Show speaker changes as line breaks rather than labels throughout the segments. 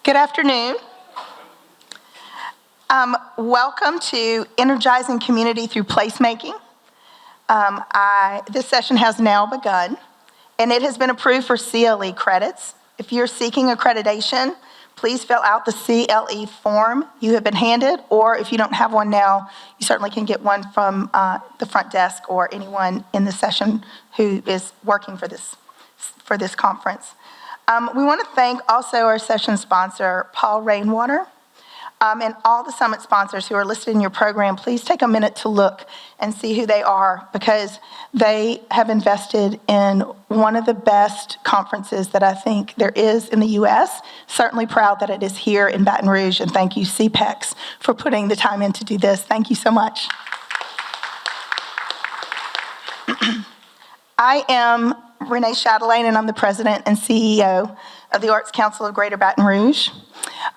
Good afternoon. Welcome to Energizing Community through Placemaking. This session has now begun, and it has been approved for CLE credits. If you're seeking accreditation, please fill out the CLE form you have been handed, or if you don't have one now, you certainly can get one from the front desk or anyone in the session who is working for this conference. We want to thank also our session sponsor, Paul Rainwater, and all the summit sponsors who are listed in your program. Please take a minute to look and see who they are, because they have invested in one of the best conferences that I think there is in the U.S. Certainly proud that it is here in Baton Rouge, and thank you, CPEX, for putting the time in to do this. Thank you so much. I am Renee Chatelaine, and I'm the president and CEO of the Arts Council of Greater Baton Rouge.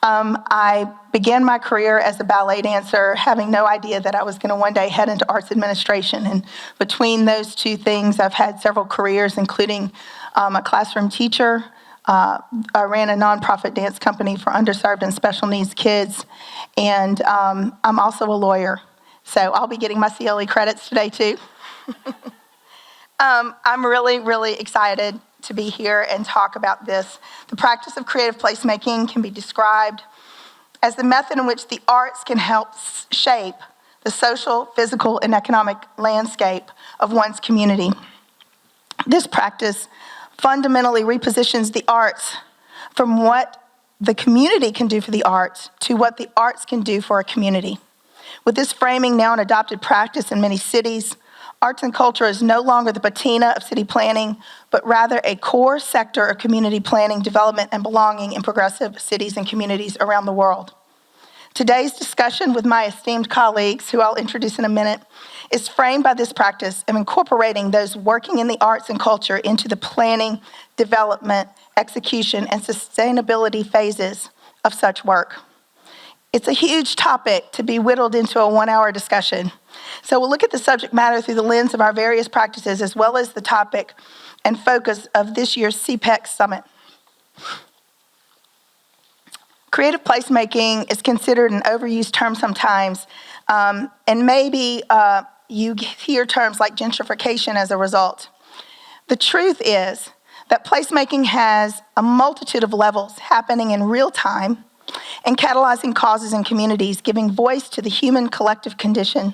I began my career as a ballet dancer, having no idea that I was going to one day head into arts administration. And between those two things, I've had several careers, including a classroom teacher. I ran a nonprofit dance company for underserved and special needs kids. And I'm also a lawyer. So I'll be getting my CLE credits today, too. I'm really, really excited to be here and talk about this. The practice of creative placemaking can be described as the method in which the arts can help shape the social, physical, and economic landscape of one's community. This practice fundamentally repositions the arts from what the community can do for the arts to what the arts can do for a community. With this framing now an adopted practice in many cities, arts and culture is no longer the patina of city planning, but rather a core sector of community planning, development, and belonging in progressive cities and communities around the world. Today's discussion with my esteemed colleagues, who I'll introduce in a minute, is framed by this practice of incorporating those working in the arts and culture into the planning, development, execution, and sustainability phases of such work. It's a huge topic to be whittled into a one-hour discussion. So we'll look at the subject matter through the lens of our various practices, as well as the topic and focus of this year's CPEX Summit. Creative placemaking is considered an overused term sometimes, and maybe you hear terms like gentrification as a result. The truth is that placemaking has a multitude of levels happening in real time and catalyzing causes in communities, giving voice to the human collective condition.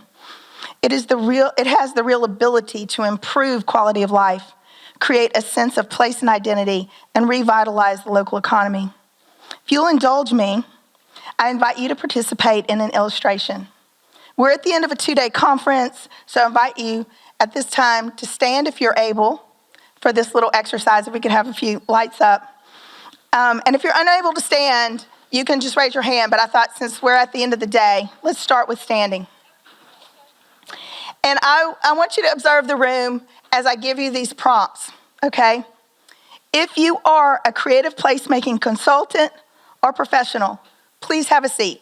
It has the real ability to improve quality of life, create a sense of place and identity, and revitalize the local economy. If you'll indulge me, I invite you to participate in an illustration. We're at the end of a 2-day conference, so I invite you at this time to stand if you're able for this little exercise, if we could have a few lights up. And if you're unable to stand, you can just raise your hand, but I thought since we're at the end of the day, let's start with standing. And I want you to observe the room as I give you these prompts, okay? If you are a creative placemaking consultant or professional, please have a seat.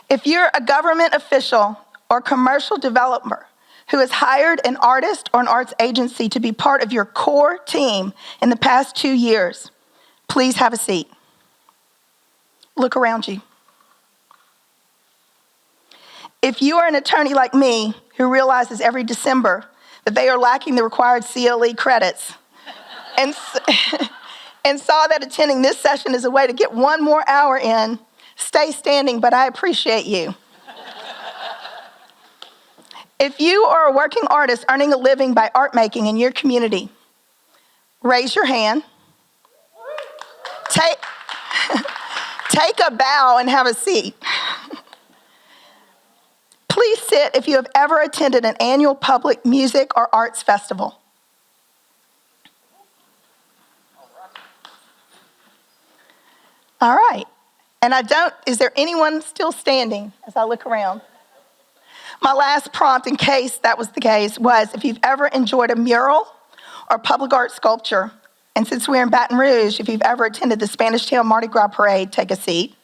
If you're a government official or commercial developer who has hired an artist or an arts agency to be part of your core team in the past 2 years, please have a seat. Look around you. If you are an attorney like me who realizes every December that they are lacking the required CLE credits and saw that attending this session is a way to get one more hour in, stay standing, but I appreciate you. If you are a working artist earning a living by art making in your community, raise your hand. Take a bow and have a seat. Please sit if you have ever attended an annual public music or arts festival. All right. And is there anyone still standing as I look around? My last prompt, in case that was the case, was if you've ever enjoyed a mural or public art sculpture, and since we're in Baton Rouge, if you've ever attended the Spanish Town Mardi Gras Parade, take a seat.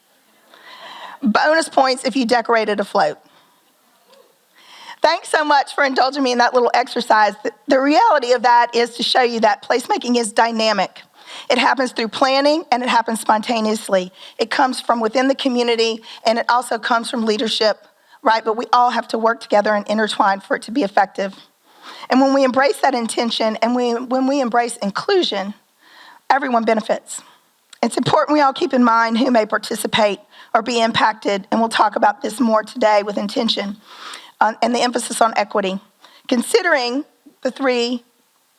Bonus points if you decorated a float. Thanks so much for indulging me in that little exercise. The reality of that is to show you that placemaking is dynamic. It happens through planning and it happens spontaneously. It comes from within the community and it also comes from leadership, right? But we all have to work together and intertwine for it to be effective. And when we embrace that intention and when we embrace inclusion, everyone benefits. It's important we all keep in mind who may participate or be impacted, and we'll talk about this more today with intention and the emphasis on equity. Considering the three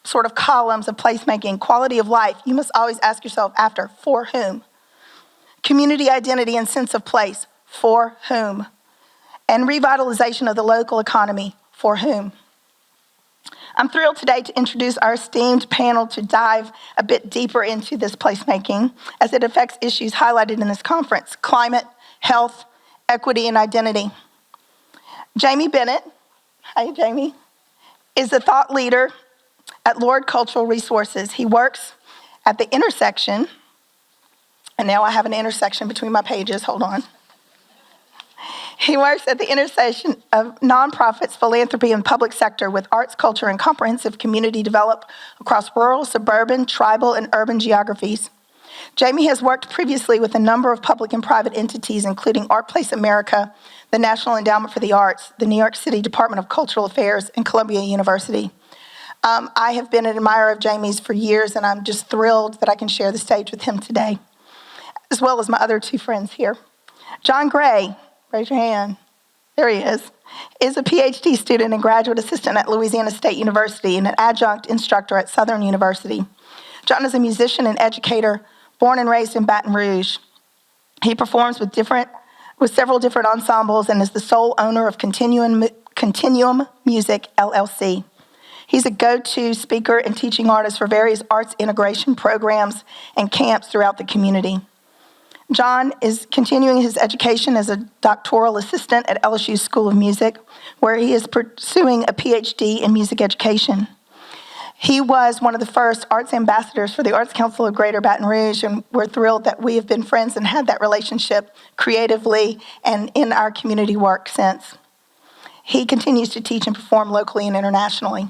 sort of columns of placemaking, quality of life, you must always ask yourself after, for whom? Community identity and sense of place, for whom? And revitalization of the local economy, for whom? I'm thrilled today to introduce our esteemed panel to dive a bit deeper into this placemaking as it affects issues highlighted in this conference: climate, health, equity, and identity. Jamie Bennett, hi Jamie, is a thought leader at Lord Cultural Resources. He works at the intersection, and now I have an intersection between my pages, hold on. He works at the intersection of nonprofits, philanthropy, and public sector with arts, culture, and comprehensive community development across rural, suburban, tribal, and urban geographies. Jamie has worked previously with a number of public and private entities, including ArtPlace America, the National Endowment for the Arts, the New York City Department of Cultural Affairs, and Columbia University. I have been an admirer of Jamie's for years, and I'm just thrilled that I can share the stage with him today, as well as my other two friends here. John Gray, raise your hand. There he is a PhD student and graduate assistant at Louisiana State University and an adjunct instructor at Southern University. John is a musician and educator, born and raised in Baton Rouge. He performs with several different ensembles and is the sole owner of Continuum Music, LLC. He's a go-to speaker and teaching artist for various arts integration programs and camps throughout the community. John is continuing his education as a doctoral assistant at LSU School of Music, where he is pursuing a PhD in music education. He was one of the first arts ambassadors for the Arts Council of Greater Baton Rouge, and we're thrilled that we have been friends and had that relationship creatively and in our community work since. He continues to teach and perform locally and internationally.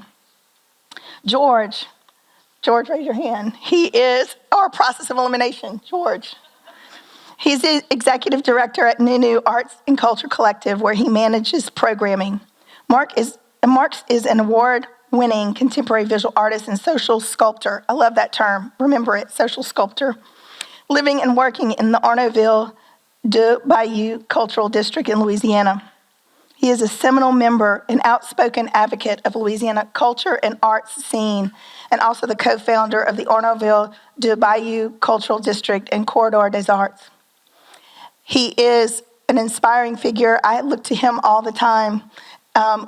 George, raise your hand. He is our process of elimination, George. He's the executive director at Nunu Arts and Culture Collective, where he manages programming. Mark is an award-winning contemporary visual artist and social sculptor. I love that term. Remember it, social sculptor. Living and working in the Arnaudville du Bayou Cultural District in Louisiana. He is a seminal member and outspoken advocate of Louisiana culture and arts scene, and also the co-founder of the Arnaudville du Bayou Cultural District and Corridor des Arts. He is an inspiring figure. I look to him all the time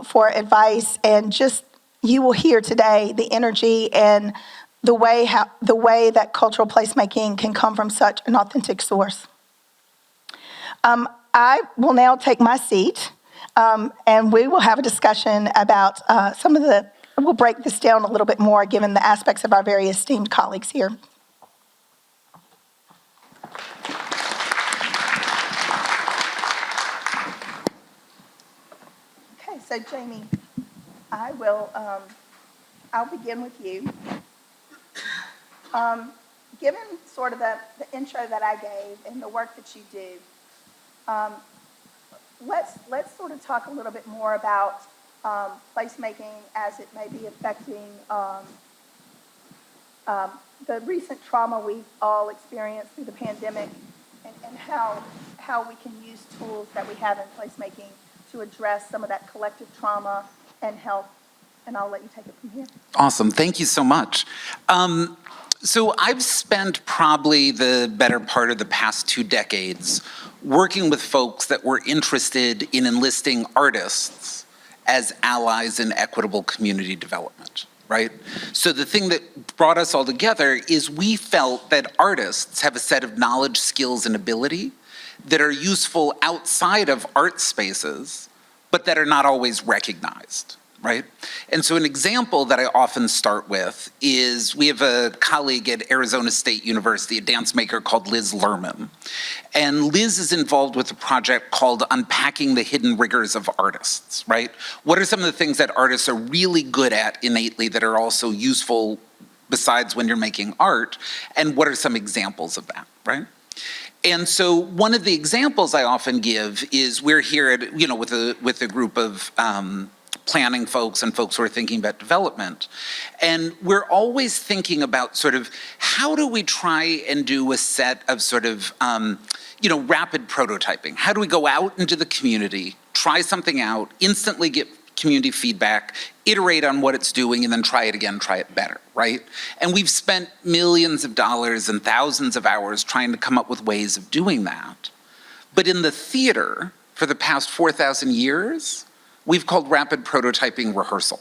for advice, and just you will hear today the energy and the way that cultural placemaking can come from such an authentic source. I will now take my seat, and we will have a discussion about we'll break this down a little bit more given the aspects of our very esteemed colleagues here. Okay, so Jamie, I'll begin with you. Given sort of the intro that I gave and the work that you do, let's sort of talk a little bit more about placemaking as it may be affecting the recent trauma we've all experienced through the pandemic, and how we can use tools that we have in placemaking to address some of that collective trauma and health. And I'll let you take it from here.
Awesome, thank you so much. So I've spent probably the better part of the past 2 decades working with folks that were interested in enlisting artists as allies in equitable community development, right? So the thing that brought us all together is we felt that artists have a set of knowledge, skills, and ability that are useful outside of art spaces, but that are not always recognized, right? And so an example that I often start with is we have a colleague at Arizona State University, a dance maker called Liz Lerman. And Liz is involved with a project called Unpacking the Hidden Rigors of Artists, right? What are some of the things that artists are really good at innately that are also useful besides when you're making art? And what are some examples of that, right? And so one of the examples I often give is we're here at, with a group of planning folks and folks who are thinking about development. And we're always thinking about sort of how do we try and do a set of sort of, rapid prototyping? How do we go out into the community, try something out, instantly get community feedback, iterate on what it's doing, and then try it again, try it better, right? And we've spent millions of dollars and thousands of hours trying to come up with ways of doing that. But in the theater, for the past 4,000 years, we've called rapid prototyping rehearsal,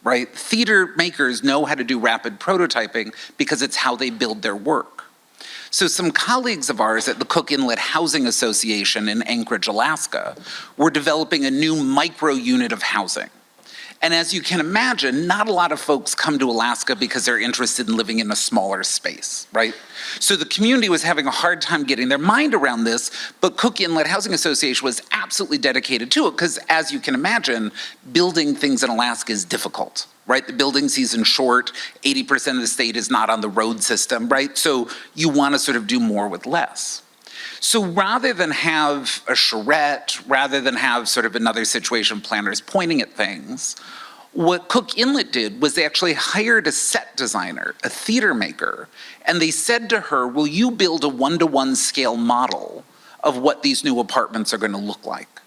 right? Theater makers know how to do rapid prototyping because it's how they build their work. So some colleagues of ours at the Cook Inlet Housing Association in Anchorage, Alaska, were developing a new micro unit of housing. And as you can imagine, not a lot of folks come to Alaska because they're interested in living in a smaller space, right? So the community was having a hard time getting their mind around this, but Cook Inlet Housing Association was absolutely dedicated to it because, as you can imagine, building things in Alaska is difficult, right? The building season's short, 80% of the state is not on the road system, right? So you want to sort of do more with less. So rather than have a charrette, rather than have sort of another situation planners pointing at things, what Cook Inlet did was they actually hired a set designer, a theater maker, and they said to her, will you build a one-to-one scale model of what these new apartments are going to look like?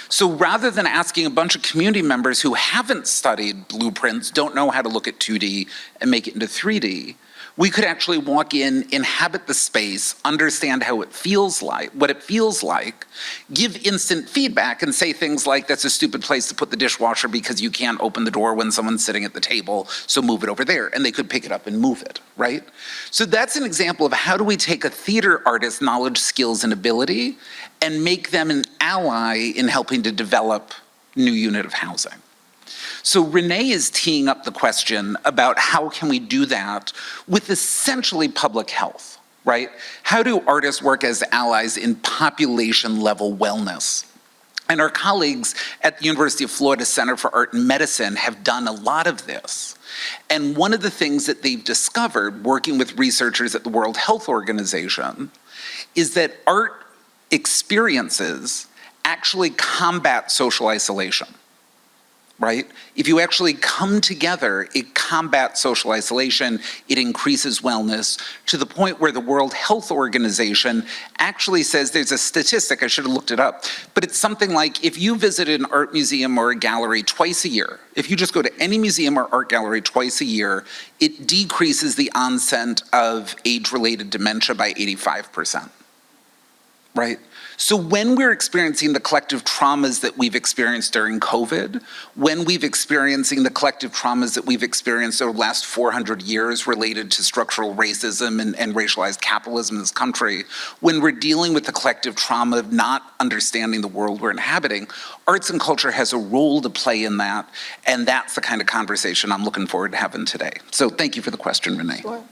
So rather than asking a bunch of community members who haven't studied blueprints, don't know how to look at 2D and make it into 3D, we could actually walk in, inhabit the space, understand how it feels like, what it feels like, give instant feedback and say things like, that's a stupid place to put the dishwasher because you can't open the door when someone's sitting at the table, so move it over there. And they could pick it up and move it, right? So that's an example of how do we take a theater artist's knowledge, skills, and ability and make them an ally in helping to develop new unit of housing. So Renee is teeing up the question about how can we do that with essentially public health, right? How do artists work as allies in population level wellness? And our colleagues at the University of Florida Center for Art and Medicine have done a lot of this. And one of the things that they've discovered working with researchers at the World Health Organization is that art experiences actually combat social isolation. Right? If you actually come together, it combats social isolation, it increases wellness, to the point where the World Health Organization actually says, there's a statistic, I should have looked it up, but it's something like if you visit an art museum or a gallery twice a year, if you just go to any museum or art gallery twice a year, it decreases the onset of age-related dementia by 85%, right? So when we're experiencing the collective traumas that we've experienced during COVID, when we've experiencing the collective traumas that we've experienced over the last 400 years related to structural racism and racialized capitalism in this country, when we're dealing with the collective trauma of not understanding the world we're inhabiting, arts and culture has a role to play in that, and that's the kind of conversation I'm looking forward to having today. So thank you for the question, Renee.
Sure.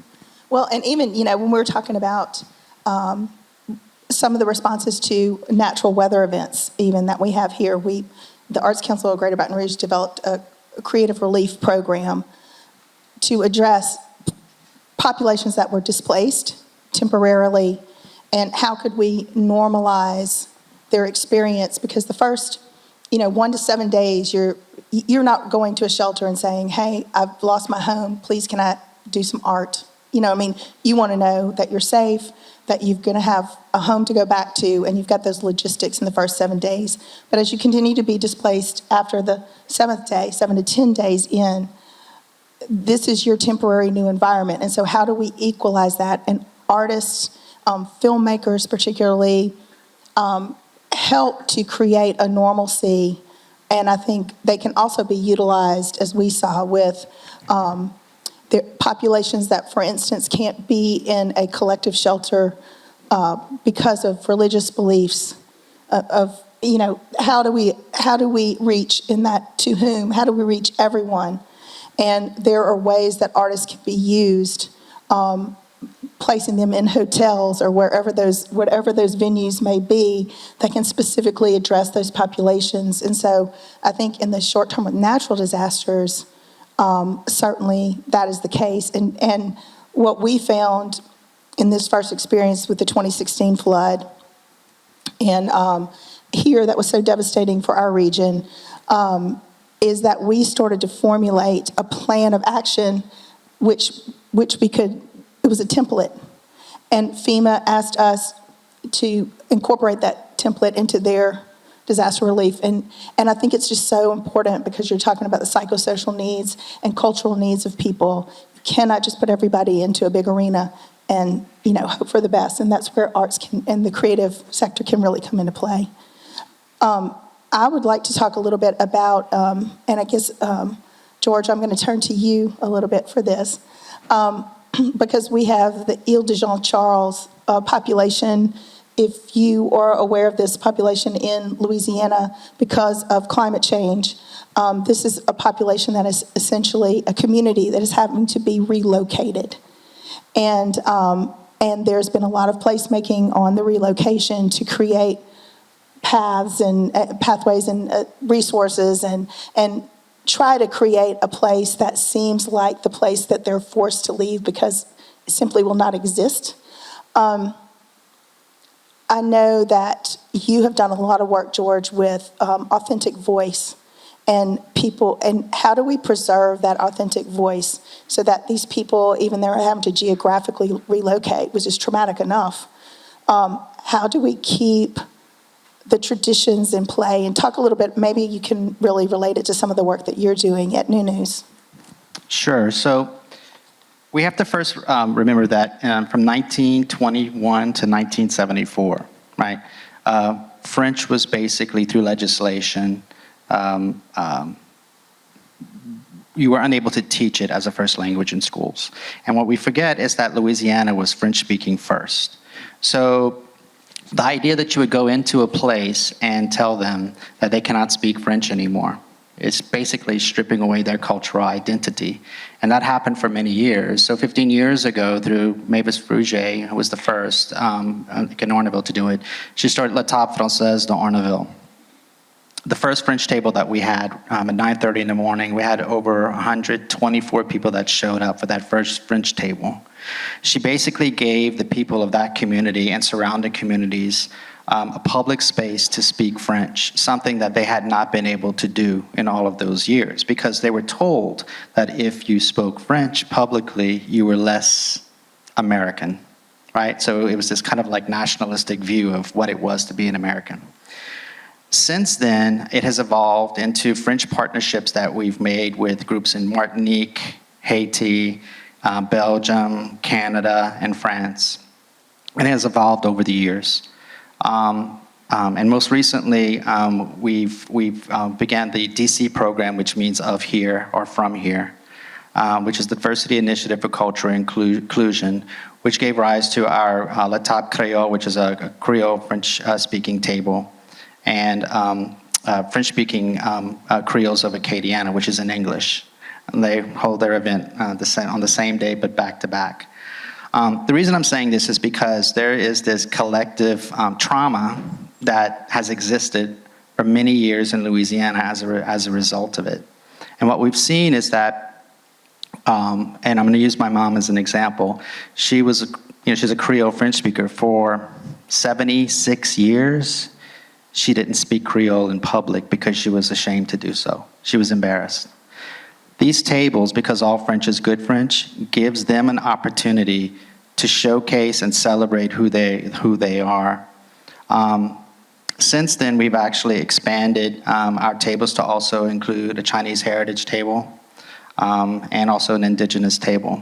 Well, and even, when we're talking about some of the responses to natural weather events, even that we have here, the Arts Council of Greater Baton Rouge developed a creative relief program to address populations that were displaced temporarily, and how could we normalize their experience, because the first 1 to 7 days you're not going to a shelter and saying, hey, I've lost my home, please can I do some art? You want to know that you're safe, that you're going to have a home to go back to, and you've got those logistics in the first 7 days. But as you continue to be displaced after the 7th day, 7 to 10 days in, this is your temporary new environment. And so how do we equalize that? And artists, filmmakers particularly, help to create a normalcy. And I think they can also be utilized, as we saw with the populations that, for instance, can't be in a collective shelter because of religious beliefs, of how do we reach in that to whom? How do we reach everyone? And there are ways that artists can be used, placing them in hotels or whatever those venues may be that can specifically address those populations. And so I think in the short term with natural disasters, certainly that is the case. And what we found in this first experience with the 2016 flood, and here that was so devastating for our region, is that we started to formulate a plan of action, which it was a template. And FEMA asked us to incorporate that template into their disaster relief. And I think it's just so important because you're talking about the psychosocial needs and cultural needs of people. You cannot just put everybody into a big arena and hope for the best. And that's where arts and the creative sector can really come into play. I would like to talk a little bit about, and I guess, George, I'm going to turn to you a little bit for this, because we have the Ile de Jean Charles population. If you are aware of this population in Louisiana, because of climate change, this is a population that is essentially a community that is having to be relocated. And there's been a lot of placemaking on the relocation to create paths and pathways and resources and try to create a place that seems like the place that they're forced to leave because it simply will not exist. I know that you have done a lot of work, George, with authentic voice and people, and how do we preserve that authentic voice so that these people, even though they're having to geographically relocate, which is traumatic enough, how do we keep the traditions in play? And talk a little bit, maybe you can really relate it to some of the work that you're doing at New News.
Sure. So we have to first remember that from 1921 to 1974, right, French was basically through legislation, you were unable to teach it as a first language in schools. And what we forget is that Louisiana was French speaking first. So the idea that you would go into a place and tell them that they cannot speak French anymore, it's basically stripping away their cultural identity. And that happened for many years. So 15 years ago, through Mavis Frugier, who was the first in Orneville to do it, she started La Table Française de Orneville. The first French table that we had at 9:30 in the morning, we had over 124 people that showed up for that first French table. She basically gave the people of that community and surrounding communities a public space to speak French, something that they had not been able to do in all of those years, because they were told that if you spoke French publicly, you were less American, right? So it was this kind of like nationalistic view of what it was to be an American. Since then, it has evolved into French partnerships that we've made with groups in Martinique, Haiti, Belgium, Canada, and France. And it has evolved over the years. And most recently, we've began the DC program, which means of here or from here, which is the Diversity Initiative for Cultural Inclusion, which gave rise to our La Table Creole, which is a Creole French-speaking table, and French-speaking Creoles of Acadiana, which is in English. And they hold their event on the same day, but back to back. The reason I'm saying this is because there is this collective trauma that has existed for many years in Louisiana as a result of it. And what we've seen is that, and I'm going to use my mom as an example. She's a Creole French speaker for 76 years. She didn't speak Creole in public because she was ashamed to do so. She was embarrassed. These tables, because all French is good French, gives them an opportunity to showcase and celebrate who they are. Since then, we've actually expanded our tables to also include a Chinese heritage table and also an indigenous table.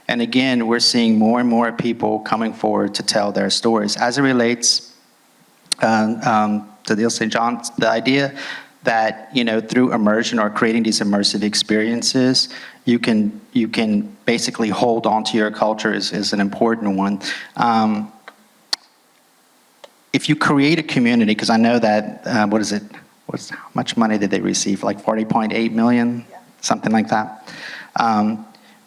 And again, we're seeing more and more people coming forward to tell their stories. As it relates to the Ile St. John, the idea that, through immersion or creating these immersive experiences, you can basically hold on to your culture is an important one. if you create a community, because I know that, how much money did they receive? Like 40.8 million, something like that.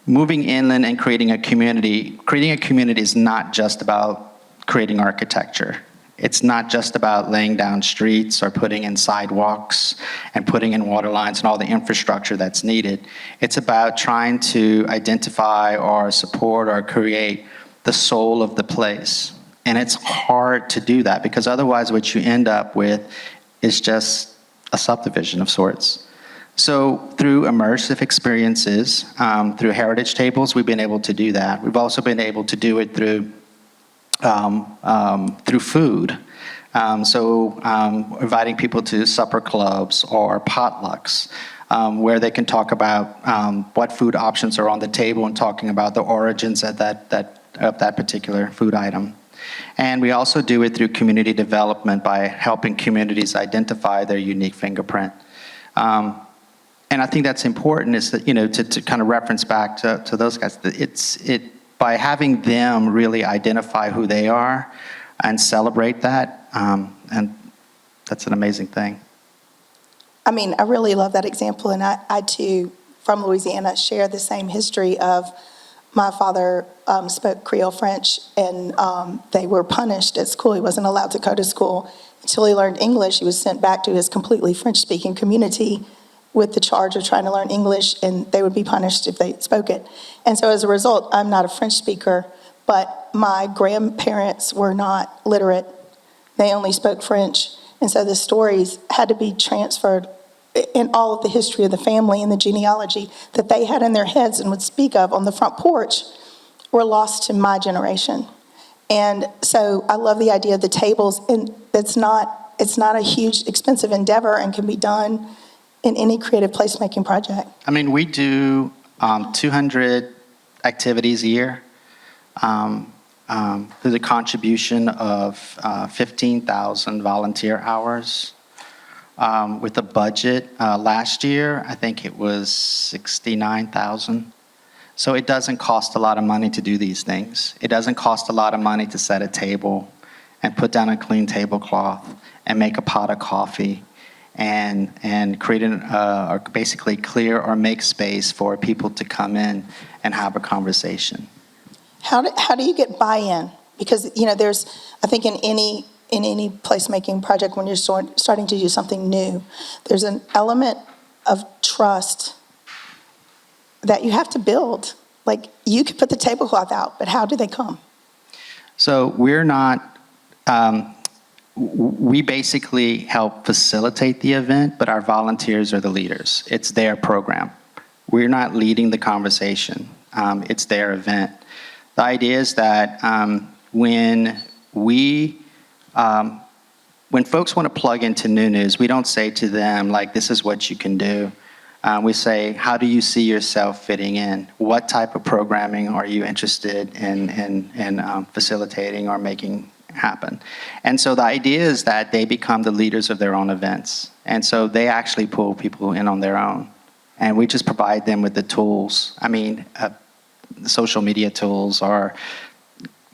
Moving inland and creating a community is not just about creating architecture. It's not just about laying down streets or putting in sidewalks and putting in water lines and all the infrastructure that's needed. It's about trying to identify or support or create the soul of the place. And it's hard to do that because otherwise what you end up with is just a subdivision of sorts. So through immersive experiences, through heritage tables, we've been able to do that. We've also been able to do it through food. Inviting people to supper clubs or potlucks, where they can talk about what food options are on the table and talking about the origins of that particular food item. And we also do it through community development by helping communities identify their unique fingerprint. And I think that's important is that, to kind of reference back to those guys, by having them really identify who they are and celebrate that, and that's an amazing thing.
I mean, I really love that example, and I too, from Louisiana, share the same history of my father spoke Creole French, and they were punished at school. He wasn't allowed to go to school until he learned English. He was sent back to his completely French-speaking community with the charge of trying to learn English, and they would be punished if they spoke it. And so as a result, I'm not a French speaker, but my grandparents were not literate. They only spoke French. And so the stories had to be transferred in all of the history of the family and the genealogy that they had in their heads and would speak of on the front porch were lost to my generation. And so I love the idea of the tables, and it's not a huge, expensive endeavor and can be done in any creative placemaking project.
I mean, we do 200 activities a year through the contribution of 15,000 volunteer hours. With a budget last year, I think it was 69,000. So it doesn't cost a lot of money to do these things. It doesn't cost a lot of money to set a table and put down a clean tablecloth and make a pot of coffee and create or basically clear or make space for people to come in and have a conversation.
How do you get buy-in? Because there's, I think in any placemaking project, when you're starting to do something new, there's an element of trust that you have to build. Like, you could put the tablecloth out, but how do they come?
So we're not, we basically help facilitate the event, but our volunteers are the leaders. It's their program. We're not leading the conversation. It's their event. The idea is that when folks want to plug into New News, we don't say to them, like, this is what you can do. We say, how do you see yourself fitting in? What type of programming are you interested in facilitating or making happen? And so the idea is that they become the leaders of their own events. And so they actually pull people in on their own. And we just provide them with the tools. I mean, social media tools or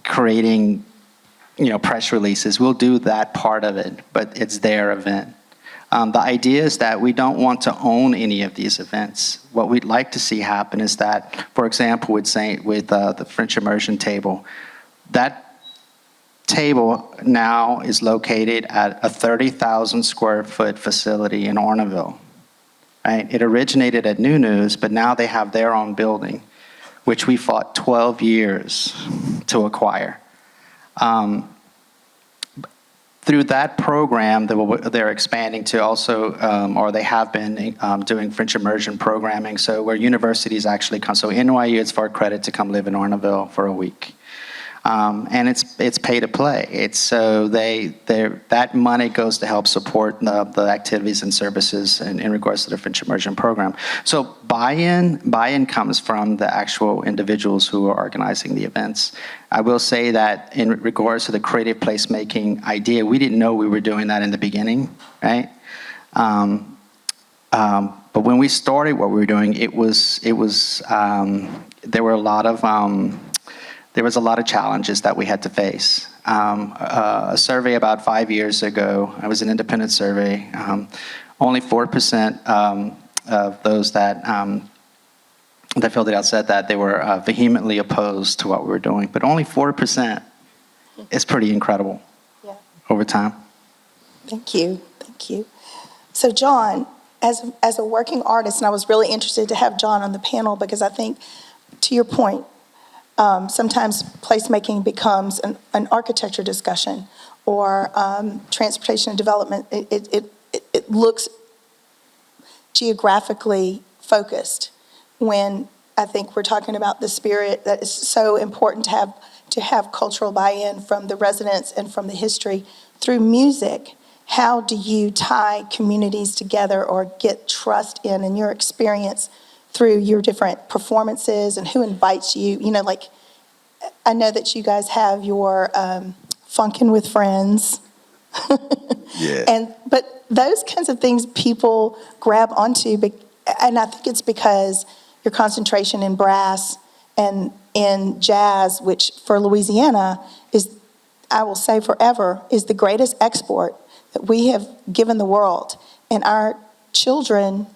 creating press releases. We'll do that part of it, but it's their event. The idea is that we don't want to own any of these events. What we'd like to see happen is that, for example, with the French immersion table, that table now is located at a 30,000 square foot facility in Orneville. Right? It originated at New News, but now they have their own building, which we fought 12 years to acquire. Through that program, they're expanding to also, or they have been doing French immersion programming, so where universities actually come. So NYU, it's for credit to come live in Orneville for a week. And it's pay to play. It's so that money goes to help support the activities and services in regards to the French immersion program. So buy-in comes from the actual individuals who are organizing the events. I will say that in regards to the creative placemaking idea, we didn't know we were doing that in the beginning, right? But when we started what we were doing, there was a lot of challenges that we had to face. a survey about 5 years ago. It was an independent survey. Only 4% of those that filled it out said that they were vehemently opposed to what we were doing. But only 4% is pretty incredible over time.
Thank you. Thank you. So, John, as a working artist, and I was really interested to have John on the panel because I think, to your point, sometimes placemaking becomes an architecture discussion or transportation and development. It looks geographically focused when I think we're talking about the spirit that is so important to have cultural buy-in from the residents and from the history through music. How do you tie communities together or get trust in your experience through your different performances and who invites you? You know, like, I know that you guys have your Funkin' with Friends.
Yeah.
But those kinds of things people grab onto, and I think it's because your concentration in brass and in jazz, which for Louisiana is, I will say forever, is the greatest export that we have given the world. And our children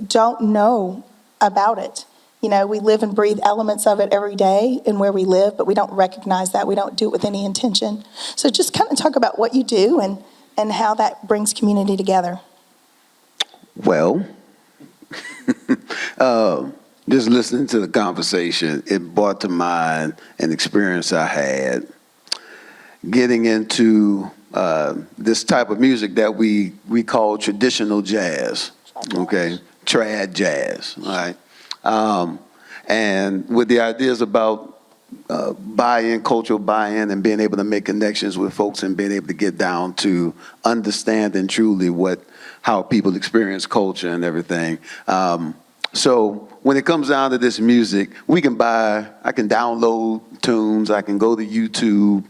don't know about it. You know, we live and breathe elements of it every day in where we live, but we don't recognize that. We don't do it with any intention. So just kind of talk about what you do and how that brings community together.
Well, just listening to the conversation, it brought to mind an experience I had getting into this type of music that we call traditional jazz, okay? Trad jazz, all right? And with the ideas about buy-in, cultural buy-in, and being able to make connections with folks and being able to get down to understanding truly how people experience culture and everything. So when it comes down to this music, I can download tunes, I can go to YouTube,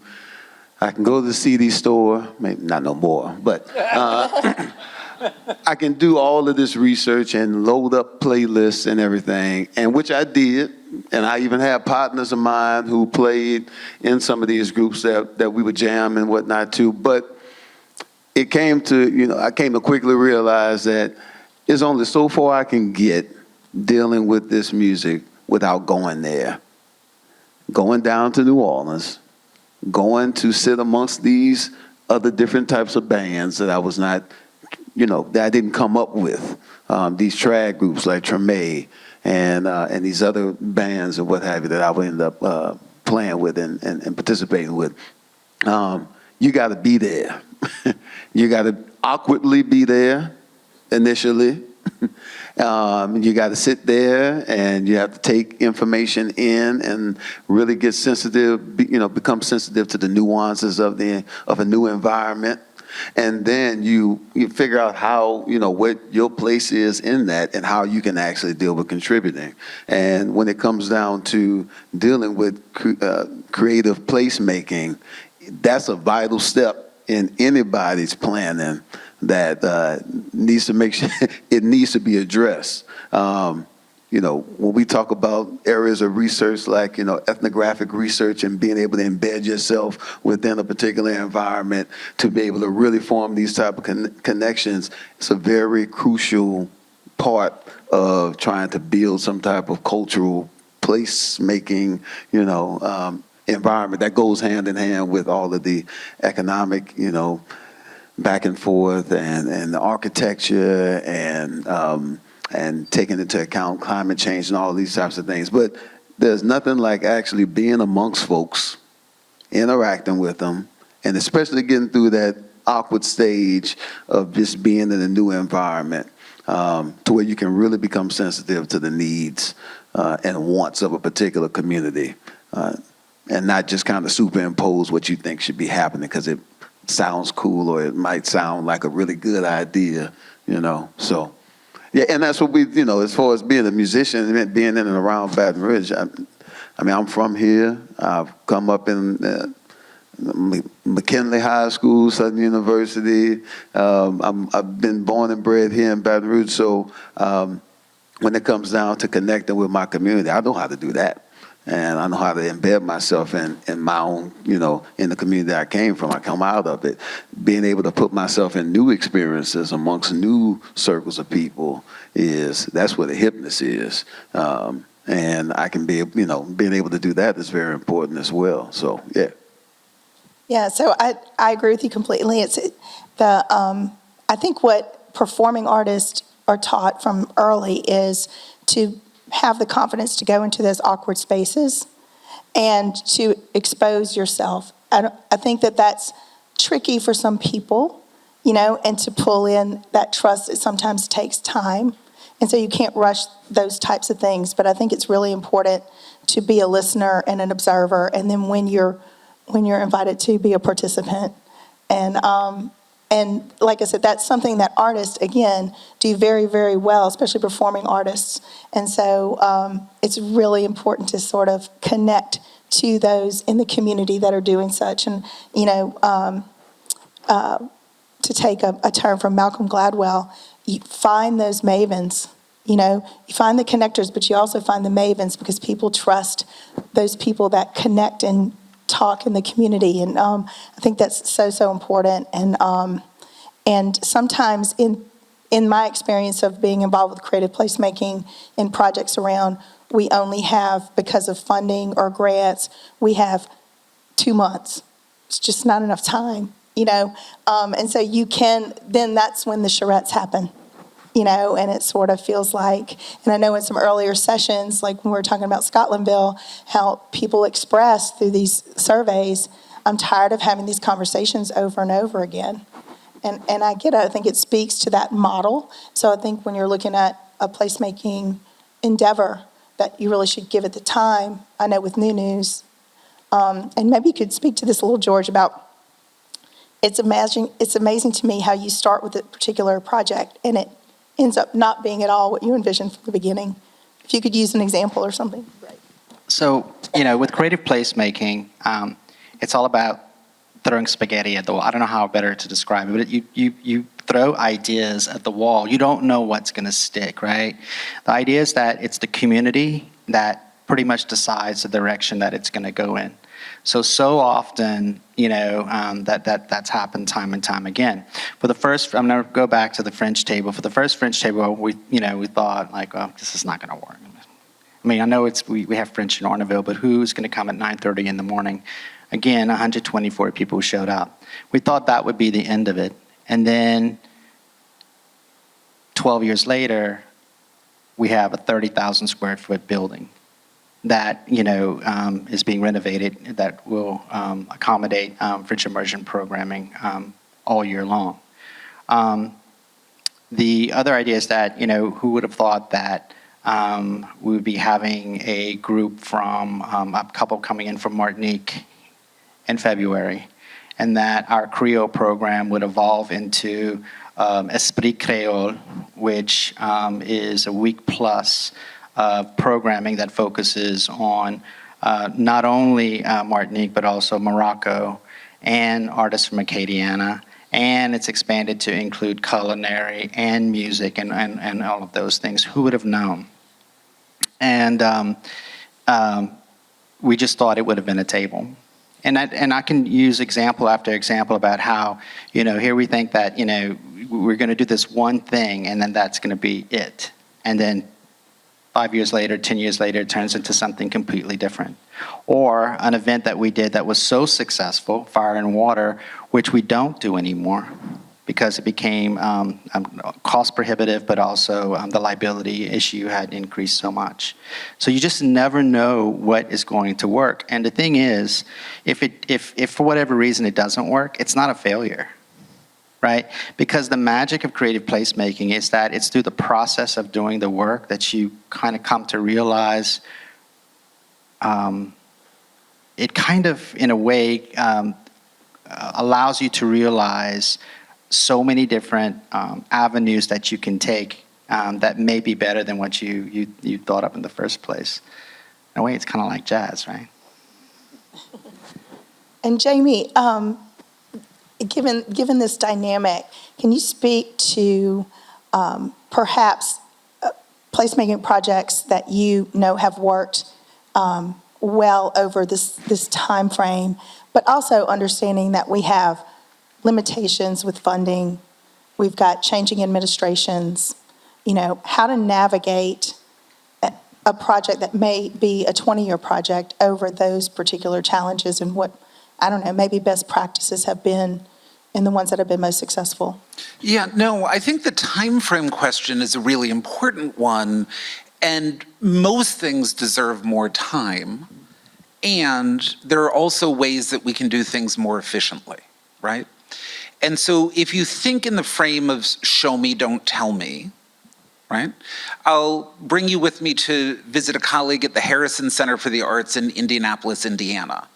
I can go to the CD store, maybe not no more, but I can do all of this research and load up playlists and everything, and which I did. And I even had partners of mine who played in some of these groups that we would jam and whatnot too. But it came to, I came to quickly realize that there's only so far I can get dealing with this music without going there. Going down to New Orleans, going to sit amongst these other different types of bands that I was not, that I didn't come up with. These trad groups like Treme and these other bands and what have you that I would end up playing with and participating with. You got to be there. You got to awkwardly be there initially. You got to sit there and you have to take information in and really get sensitive, become sensitive to the nuances of a new environment. And then you figure out how, what your place is in that and how you can actually deal with contributing. And when it comes down to dealing with creative placemaking, that's a vital step in anybody's planning that needs to make sure it needs to be addressed. When we talk about areas of research like, ethnographic research and being able to embed yourself within a particular environment to be able to really form these type of connections, it's a very crucial part of trying to build some type of cultural placemaking, environment that goes hand in hand with all of the economic, back and forth and the architecture and taking into account climate change and all these types of things. But there's nothing like actually being amongst folks, interacting with them, and especially getting through that awkward stage of just being in a new environment to where you can really become sensitive to the needs and wants of a particular community and not just kind of superimpose what you think should be happening because it sounds cool or it might sound like a really good idea, So, yeah, and that's what we, as far as being a musician, being in and around Baton Rouge, I'm from here. I've come up in McKinley High School, Southern University. I've been born and bred here in Baton Rouge, so when it comes down to connecting with my community, I know how to do that. and I know how to embed myself in my own, in the community that I came from. I come out of it. Being able to put myself in new experiences amongst new circles of people that's where the hipness is. And I can being able to do that is very important as well. So, yeah.
Yeah, so I agree with you completely. I think what performing artists are taught from early is to have the confidence to go into those awkward spaces and to expose yourself. I think that's tricky for some people, and to pull in that trust, it sometimes takes time. And so you can't rush those types of things. But I think it's really important to be a listener and an observer. And then when you're invited to be a participant. And like I said, that's something that artists, again, do very, very well, especially performing artists. And so it's really important to sort of connect to those in the community that are doing such. And, to take a term from Malcolm Gladwell, you find those mavens. You find the connectors, but you also find the mavens, because people trust those people that connect and talk in the community. And I think that's so, so important. And sometimes in my experience of being involved with creative placemaking in projects around, we only have, because of funding or grants, we have 2 months. It's just not enough time, and so then that's when the charrettes happen. And it sort of feels like, and I know in some earlier sessions, like when we were talking about Scotlandville, how people express through these surveys, I'm tired of having these conversations over and over again. And I get it. I think it speaks to that model. So I think when you're looking at a placemaking endeavor, that you really should give it the time. I know with New News, and maybe you could speak to this a little, George, about it's amazing to me how you start with a particular project and it ends up not being at all what you envisioned from the beginning. If you could use an example or something. Right.
So, with creative placemaking, it's all about throwing spaghetti at the wall. I don't know how better to describe it, but you throw ideas at the wall. You don't know what's going to stick, right? The idea is that it's the community that pretty much decides the direction that it's going to go in. So often, that's happened time and time again. For the first, I'm going to go back to the French table. For the first French table, we thought like, oh, this is not going to work. I mean, I know we have French in Orneville, but who's going to come at 9:30 in the morning? Again, 124 people showed up. We thought that would be the end of it. And then 12 years later, we have a 30,000 square foot building that is being renovated that will accommodate French immersion programming all year long. The other idea is that who would have thought that we would be having a group from a couple coming in from Martinique in February, and that our Creole program would evolve into Esprit Creole, which is a week plus programming that focuses on not only Martinique, but also Morocco and artists from Acadiana. And it's expanded to include culinary and music and all of those things. Who would have known? And we just thought it would have been a table. And I can use example after example about how, here we think that, we're going to do this one thing and then that's going to be it. And then 5 years later, 10 years later, it turns into something completely different. Or an event that we did that was so successful, Fire and Water, which we don't do anymore because it became cost prohibitive, but also the liability issue had increased so much. So you just never know what is going to work. And the thing is, if for whatever reason it doesn't work, it's not a failure. Right? Because the magic of creative placemaking is that it's through the process of doing the work that you kind of come to realize it kind of, in a way, allows you to realize so many different avenues that you can take that may be better than what you thought of in the first place. In a way, it's kind of like jazz, right?
And Jamie, given this dynamic, can you speak to perhaps placemaking projects that have worked well over this time frame, but also understanding that we have limitations with funding. We've got changing administrations, how to navigate a project that may be a 20-year project over those particular challenges and what, I don't know, maybe best practices have been in the ones that have been most successful.
Yeah, no, I think the time frame question is a really important one, and most things deserve more time, and there are also ways that we can do things more efficiently, right? And so if you think in the frame of show me, don't tell me, right? I'll bring you with me to visit a colleague at the Harrison Center for the Arts in Indianapolis, Indiana.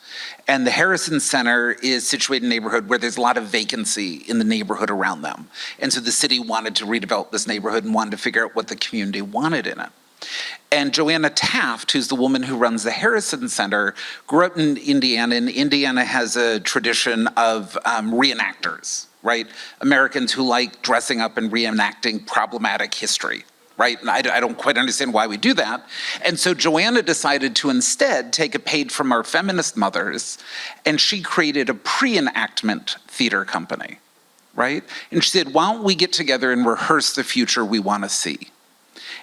And the Harrison Center is situated in a neighborhood where there's a lot of vacancy in the neighborhood around them. And so the city wanted to redevelop this neighborhood and wanted to figure out what the community wanted in it. And Joanna Taft, who's the woman who runs the Harrison Center, grew up in Indiana, and Indiana has a tradition of reenactors, right? Americans who like dressing up and reenacting problematic history, right? And I don't quite understand why we do that. And so Joanna decided to instead take a page from our feminist mothers, and she created a pre-enactment theater company, right? And she said, why don't we get together and rehearse the future we want to see?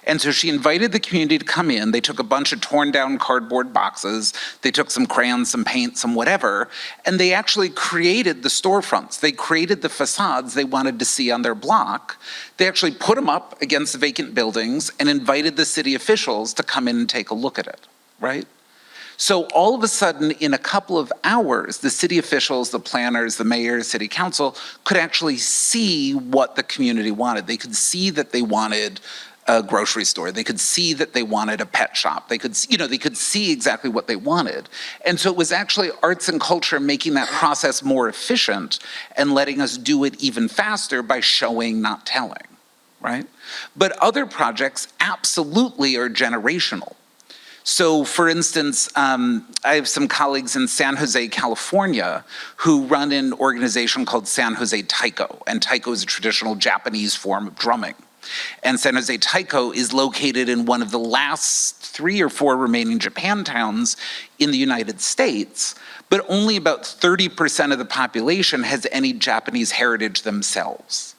And so she invited the community to come in. They took a bunch of torn down cardboard boxes. They took some crayons, some paint, some whatever, and they actually created the storefronts. They created the facades they wanted to see on their block. They actually put them up against the vacant buildings and invited the city officials to come in and take a look at it, right? So all of a sudden, in a couple of hours, the city officials, the planners, the mayor, city council could actually see what the community wanted. They could see that they wanted a grocery store. They could see that they wanted a pet shop. They could see exactly what they wanted. And so it was actually arts and culture making that process more efficient and letting us do it even faster by showing, not telling, right? But other projects absolutely are generational. So for instance, I have some colleagues in San Jose, California, who run an organization called San Jose Taiko, and taiko is a traditional Japanese form of drumming. And San Jose Taiko is located in one of the last 3 or 4 remaining Japan towns in the United States, but only about 30% of the population has any Japanese heritage themselves.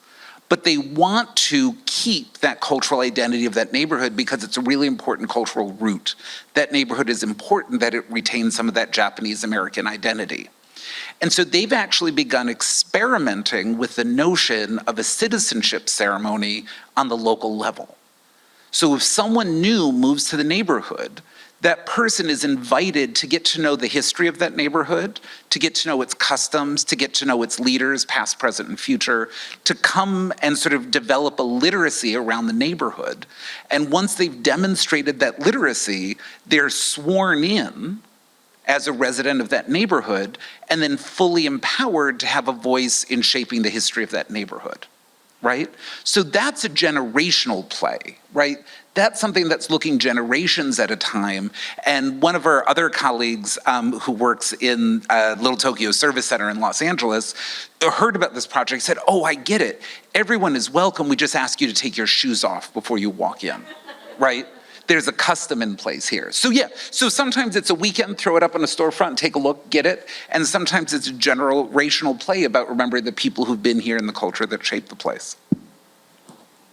But they want to keep that cultural identity of that neighborhood because it's a really important cultural root. That neighborhood is important that it retains some of that Japanese American identity. And so they've actually begun experimenting with the notion of a citizenship ceremony on the local level. So if someone new moves to the neighborhood, that person is invited to get to know the history of that neighborhood, to get to know its customs, to get to know its leaders, past, present, and future, to come and sort of develop a literacy around the neighborhood. And once they've demonstrated that literacy, they're sworn in as a resident of that neighborhood, and then fully empowered to have a voice in shaping the history of that neighborhood, right? So that's a generational play, right? That's something that's looking generations at a time. And one of our other colleagues who works in Little Tokyo Service Center in Los Angeles heard about this project, said, oh, I get it. Everyone is welcome. We just ask you to take your shoes off before you walk in, right? There's a custom in place here. So yeah, so sometimes it's a weekend, throw it up on a storefront, take a look, get it. And sometimes it's a generational play about remembering the people who've been here and the culture that shaped the place.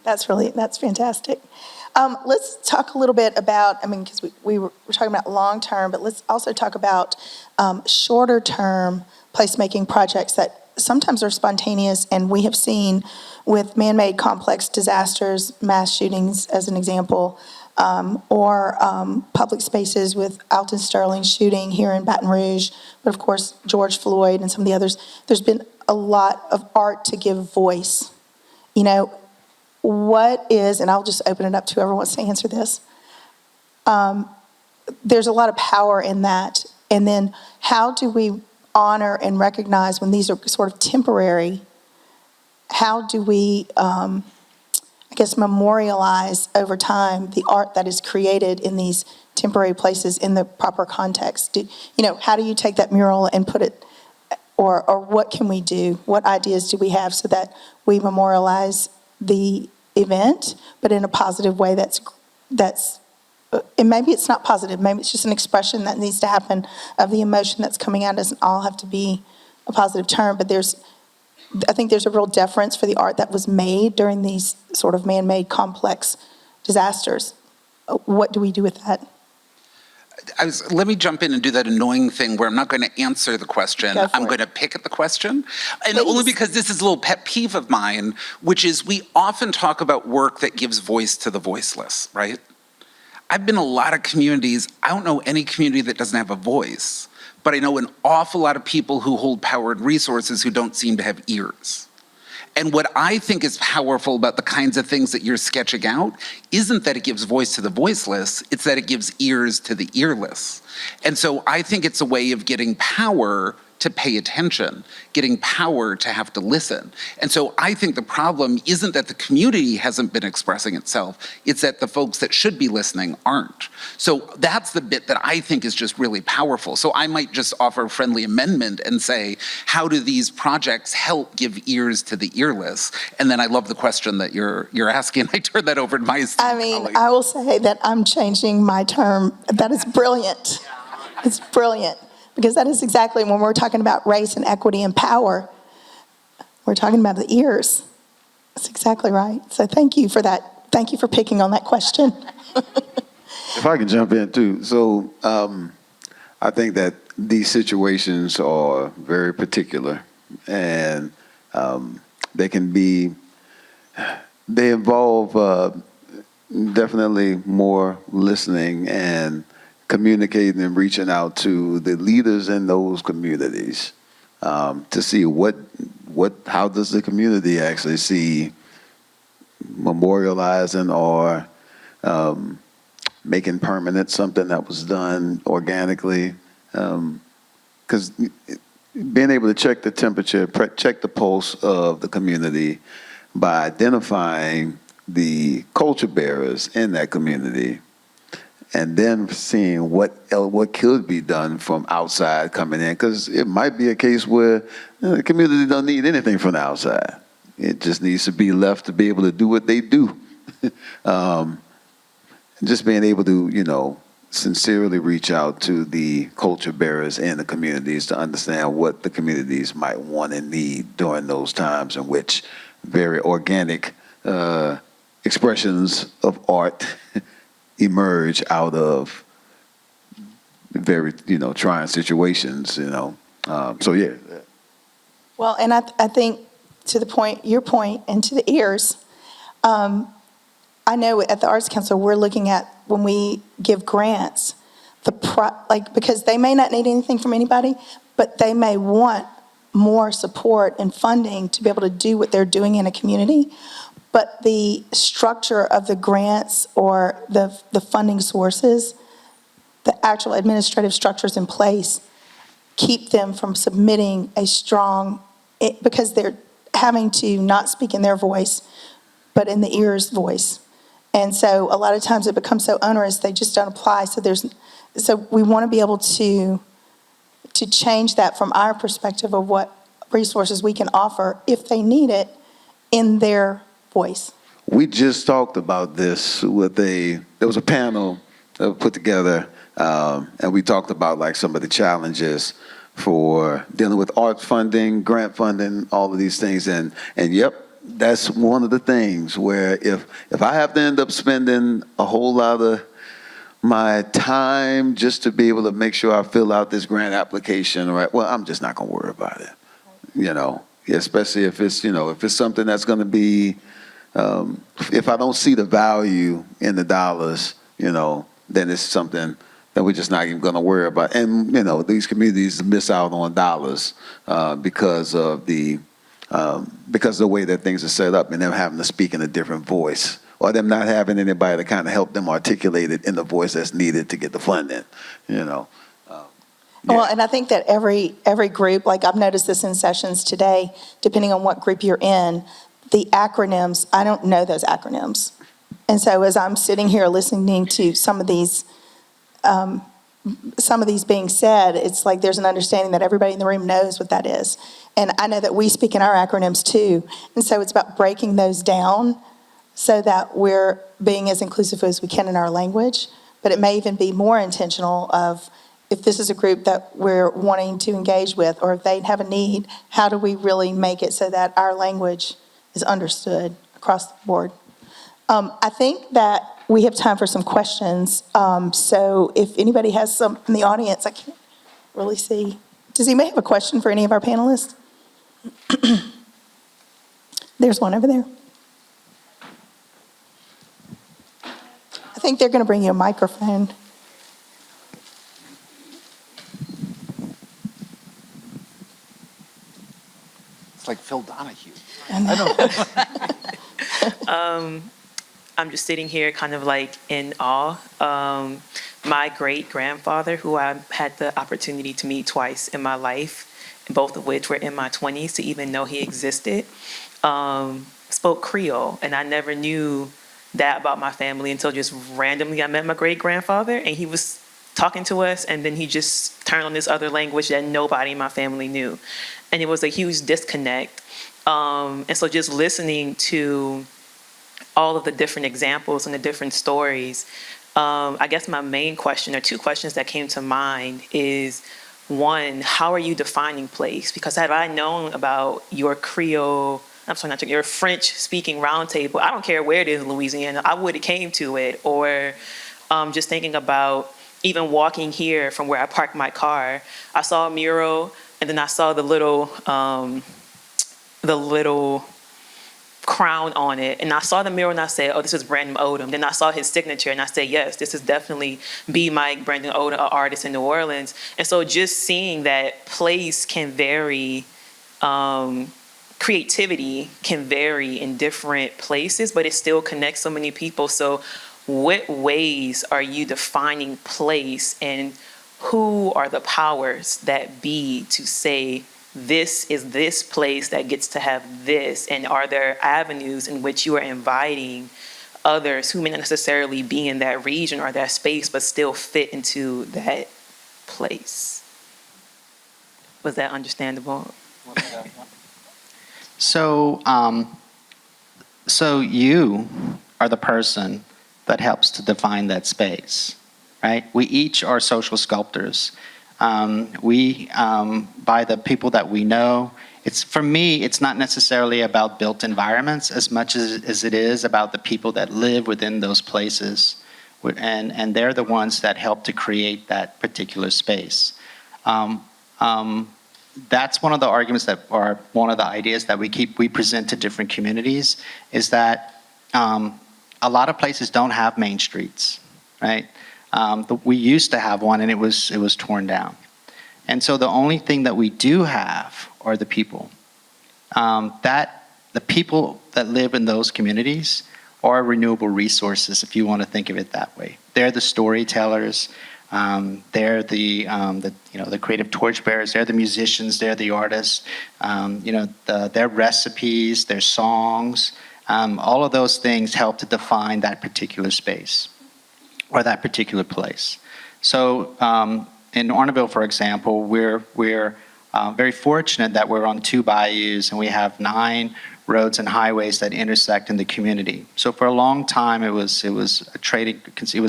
That's fantastic. Let's talk a little bit about, because we were talking about long-term, but let's also talk about shorter-term placemaking projects that sometimes are spontaneous, and we have seen with man-made complex disasters, mass shootings as an example, or public spaces with Alton Sterling shooting here in Baton Rouge, but of course George Floyd and some of the others. There's been a lot of art to give voice. What is, and I'll just open it up to whoever wants to answer this, there's a lot of power in that. And then how do we honor and recognize when these are sort of temporary? How do we, memorialize over time the art that is created in these temporary places in the proper context? How do you take that mural and put it, or what can we do? What ideas do we have so that we memorialize the event, but in a positive way that's and maybe it's not positive, maybe it's just an expression that needs to happen of the emotion that's coming out. It doesn't all have to be a positive term, but I think there's a real deference for the art that was made during these sort of man-made complex disasters. What do we do with that?
Let me jump in and do that annoying thing where I'm not going to answer the question.
Go for
I'm
it.
going to pick at the question. And
Please.
only because this is a little pet peeve of mine, which is we often talk about work that gives voice to the voiceless, right? I've been in a lot of communities. I don't know any community that doesn't have a voice, but I know an awful lot of people who hold power and resources who don't seem to have ears. And what I think is powerful about the kinds of things that you're sketching out isn't that it gives voice to the voiceless, it's that it gives ears to the earless. And so I think it's a way of getting power to pay attention, getting power to have to listen. And so I think the problem isn't that the community hasn't been expressing itself, it's that the folks that should be listening aren't. So that's the bit that I think is just really powerful. So I might just offer a friendly amendment and say, how do these projects help give ears to the earless? And then I love the question that you're asking. I turn that over to my esteemed colleague.
I will say that I'm changing my term. That is brilliant. It's brilliant. Because that is exactly when we're talking about race and equity and power, we're talking about the ears. That's exactly right. So thank you for that. Thank you for picking on that question.
If I can jump in too. So I think that these situations are very particular, and they involve definitely more listening and communicating and reaching out to the leaders in those communities to see how does the community actually see memorializing or making permanent something that was done organically. Because being able to check the temperature, check the pulse of the community by identifying the culture bearers in that community, and then seeing what could be done from outside coming in, because it might be a case where the community don't need anything from the outside. It just needs to be left to be able to do what they do. Just being able to, sincerely reach out to the culture bearers in the communities to understand what the communities might want and need during those times in which very organic expressions of art emerge out of very, trying situations, So, yeah.
Well, and I think to the point, your point, and to the ears, I know at the Arts Council, we're looking at when we give grants, because they may not need anything from anybody, but they may want more support and funding to be able to do what they're doing in a community. But the structure of the grants or the funding sources, the actual administrative structures in place, keep them from submitting because they're having to not speak in their voice, but in the ear's voice. And so a lot of times it becomes so onerous, they just don't apply. So we want to be able to change that from our perspective of what resources we can offer if they need it in their voice.
We just talked about this there was a panel that was put together, and we talked about some of the challenges for dealing with art funding, grant funding, all of these things. And yep, that's one of the things where if I have to end up spending a whole lot of my time just to be able to make sure I fill out this grant application, right? Well, I'm just not going to worry about it, especially if it's something that's going to be, if I don't see the value in the dollars, then it's something that we're just not even going to worry about. And, these communities miss out on dollars because of the way that things are set up and them having to speak in a different voice, or them not having anybody to kind of help them articulate it in the voice that's needed to get the funding, Yeah.
Well, and I think that every group, I've noticed this in sessions today, depending on what group you're in, the acronyms, I don't know those acronyms. And so as I'm sitting here listening to some of these being said, it's like there's an understanding that everybody in the room knows what that is. And I know that we speak in our acronyms too. And so it's about breaking those down so that we're being as inclusive as we can in our language, but it may even be more intentional of, if this is a group that we're wanting to engage with, or if they have a need, how do we really make it so that our language is understood across the board? I think that we have time for some questions. So if anybody has some in the audience, I can't really see. Does anybody have a question for any of our panelists? There's one over there. I think they're going to bring you a microphone.
It's like Phil Donahue.
I'm just sitting here kind of like in awe. My great-grandfather, who I had the opportunity to meet twice in my life, both of which were in my 20s to even know he existed, spoke Creole. And I never knew that about my family until just randomly I met my great-grandfather, and he was talking to us, and then he just turned on this other language that nobody in my family knew. And it was a huge disconnect. And so just listening to all of the different examples and the different stories, I guess my main question, or two questions that came to mind, is one, how are you defining place? Because had I known about your Creole, your French-speaking roundtable, I don't care where it is in Louisiana, I would have came to it. Or just thinking about even walking here from where I parked my car, I saw a mural, and then I saw the little crown on it, and I saw the mural and I said, oh, this is Brandon Odom. Then I saw his signature and I said, yes, this is definitely B. Mike Brandon Odom, an artist in New Orleans. And so just seeing that place can vary, creativity can vary in different places, but it still connects so many people. So what ways are you defining place, and who are the powers that be to say, this is this place that gets to have this? And are there avenues in which you are inviting others who may not necessarily be in that region or that space, but still fit into that place? Was that understandable?
So, so you are the person that helps to define that space, right? We each are social sculptors. By the people that we know, for me, it's not necessarily about built environments as much as it is about the people that live within those places. And they're the ones that help to create that particular space. That's one of the arguments or one of the ideas that we present to different communities, is that a lot of places don't have main streets, right? We used to have one, and it was torn down. And so the only thing that we do have are the people. The people that live in those communities are renewable resources, if you want to think of it that way. They're the storytellers. They're the creative torchbearers. They're the musicians. They're the artists. Their recipes, their songs, all of those things help to define that particular space or that particular place. So in Orneville, for example, we're very fortunate that we're on 2 bayous, and we have 9 roads and highways that intersect in the community. So for a long time, it was